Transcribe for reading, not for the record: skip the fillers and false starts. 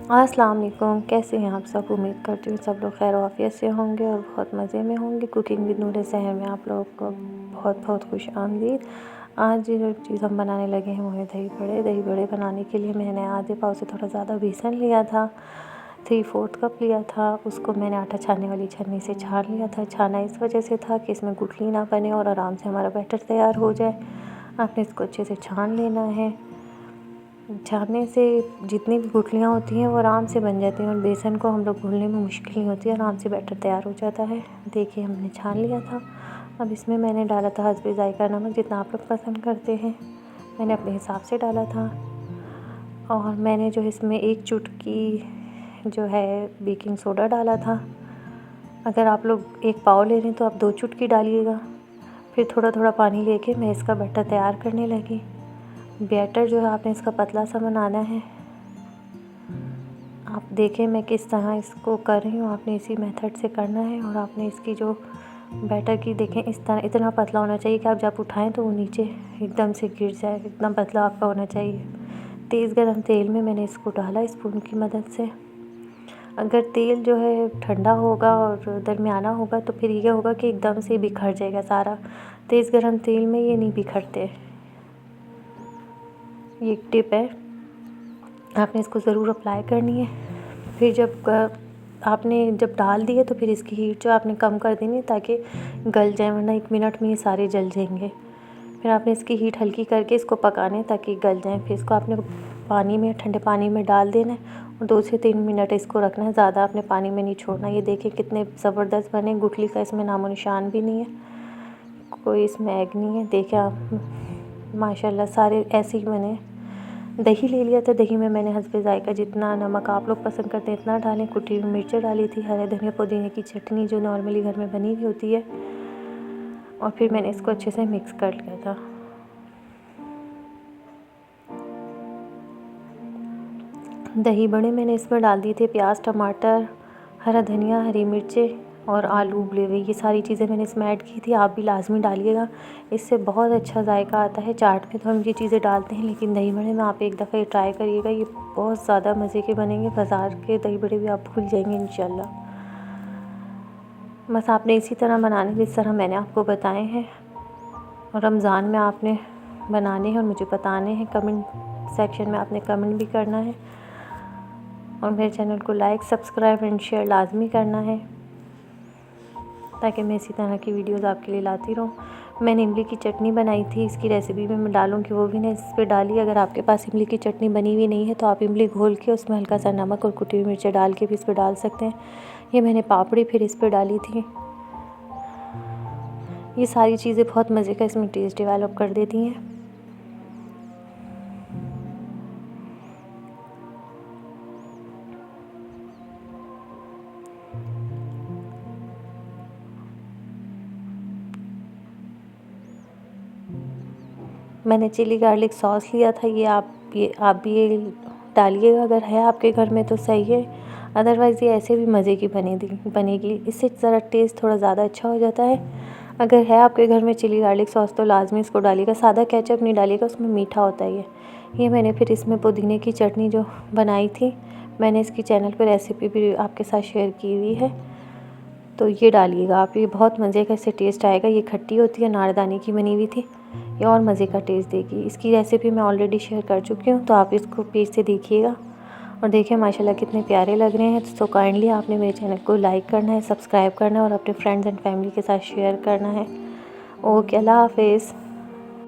अस्सलाम वालेकुम, कैसे हैं आप सब। उम्मीद करती हूँ सब लोग खैर आफियत से होंगे और बहुत मज़े में होंगे। कुकिंग विद नूर सहर में आप लोगों को बहुत बहुत खुश आमदीद। आज जो चीज़ हम बनाने लगे हैं वो है दही बड़े। दही बड़े बनाने के लिए मैंने आधे पाव से थोड़ा ज़्यादा बेसन लिया था, 3/4 कप लिया था। उसको मैंने आटा छानने वाली छन्नी से छान लिया था। छाना इस वजह से था कि इसमें गुठली ना बने और आराम से हमारा बैटर तैयार हो जाए। आपने इसको अच्छे से छान लेना है। छानने से जितनी भी गुठलियाँ होती हैं वो आराम से बन जाती हैं और बेसन को हम लोग घुलने में मुश्किल नहीं होती है, आराम से बैटर तैयार हो जाता है। देखिए हमने छान लिया था। अब इसमें मैंने डाला था हस्बे ज़ायका नमक, जितना आप लोग पसंद करते हैं मैंने अपने हिसाब से डाला था। और मैंने जो इसमें 1 चुटकी जो है बेकिंग सोडा डाला था। अगर आप लोग 1 पाव ले रहे हैं तो आप 2 चुटकी डालिएगा। फिर थोड़ा थोड़ा पानी लेके मैं इसका बैटर तैयार करने लगी। बैटर जो है आपने इसका पतला सा बनाना है। आप देखें मैं किस तरह इसको कर रही हूँ, आपने इसी मेथड से करना है। और आपने इसकी जो बैटर की देखें इस तरह इतना पतला होना चाहिए कि आप जब उठाएं तो वो नीचे एकदम से गिर जाए, एकदम पतला आपका होना चाहिए। तेज़ गरम तेल में मैंने इसको डाला स्पून की मदद से। अगर तेल जो है ठंडा होगा और दरमियाना होगा तो फिर ये होगा कि एकदम से बिखर जाएगा सारा। तेज़ गरम तेल में ये नहीं बिखरते। ये एक टिप है, आपने इसको ज़रूर अप्लाई करनी है। फिर जब आपने जब डाल दिए तो फिर इसकी हीट जो आपने कम कर देनी है ताकि गल जाए, वरना 1 मिनट में ये सारे जल जाएंगे। फिर आपने इसकी हीट हल्की करके इसको पकाने ताकि गल जाए। फिर इसको आपने पानी में, ठंडे पानी में डाल देना है और 2 से 3 मिनट इसको रखना है, ज़्यादा आपने पानी में नहीं छोड़ना। ये देखें कितने ज़बरदस्त बने, गुठली का इसमें नामो निशान भी नहीं है, कोई इसमें एग नहीं है। देखें आप माशाल्लाह सारे ऐसे ही बने। दही ले लिया था, दही में मैंने हस्बे ज़ायका जितना नमक आप लोग पसंद करते हैं इतना डालें। कुटी हुई मिर्चें डाली थी, हरे धनिया पुदीने की चटनी जो नॉर्मली घर में बनी हुई होती है। और फिर मैंने इसको अच्छे से मिक्स कर लिया था। दही बड़े मैंने इसमें डाल दिए थे प्याज, टमाटर, हरा धनिया, हरी मिर्चें और आलू उबले हुए। ये सारी चीज़ें मैंने इसमें ऐड की थी। आप भी लाजमी डालिएगा, इससे बहुत अच्छा जायका आता है। चाट में तो हम ये चीज़ें डालते हैं लेकिन दही बड़े में आप एक दफ़ा ये ट्राई करिएगा, ये बहुत ज़्यादा मज़े के बनेंगे। बाज़ार के दही बड़े भी आप भूल जाएंगे इंशाल्लाह। बस आपने इसी तरह बनाने जिस तरह मैंने आपको बताए हैं। और रमज़ान में आपने बनाने हैं और मुझे बताने हैं, कमेंट सेक्शन में आपने कमेंट भी करना है। और मेरे चैनल को लाइक, सब्सक्राइब एंड शेयर लाजमी करना है ताकि मैं इसी तरह की वीडियोस आपके लिए लाती रहूँ। मैंने इमली की चटनी बनाई थी, इसकी रेसिपी में मैं डालूँगी, वो भी ने इस पर डाली। अगर आपके पास इमली की चटनी बनी हुई नहीं है तो आप इमली घोल के उसमें हल्का सा नमक और कुटी हुई मिर्चें डाल के भी इस पर डाल सकते हैं। ये मैंने पापड़ी फिर इस पर डाली थी। ये सारी चीज़ें बहुत मज़े का इसमें टेस्ट डेवलप कर देती हैं। मैंने चिली गार्लिक सॉस लिया था, ये आप भी ये डालिएगा, अगर है आपके घर में तो सही है, अदरवाइज़ ये ऐसे भी मज़े की बनेगी। इससे ज़रा टेस्ट थोड़ा ज़्यादा अच्छा हो जाता है। अगर है आपके घर में चिली गार्लिक सॉस तो लाजमी इसको डालिएगा, सादा केचप नहीं डालिएगा, उसमें मीठा होता है ये मैंने फिर इसमें पुदीने की चटनी जो बनाई थी, मैंने इसकी चैनल पर रेसिपी भी आपके साथ शेयर की हुई है, तो ये डालिएगा आप, ये बहुत मज़े का इससे टेस्ट आएगा। ये खट्टी होती है, नारदाने की बनी हुई थी, ये और मज़े का टेस्ट देगी। इसकी रेसिपी मैं ऑलरेडी शेयर कर चुकी हूँ, तो आप इसको पेज से देखिएगा। और देखिए माशाल्लाह कितने प्यारे लग रहे हैं। तो काइंडली आपने मेरे चैनल को लाइक करना है, सब्सक्राइब करना है और अपने फ्रेंड्स एंड फैमिली के साथ शेयर करना है। ओके, अल्लाह हाफिज़।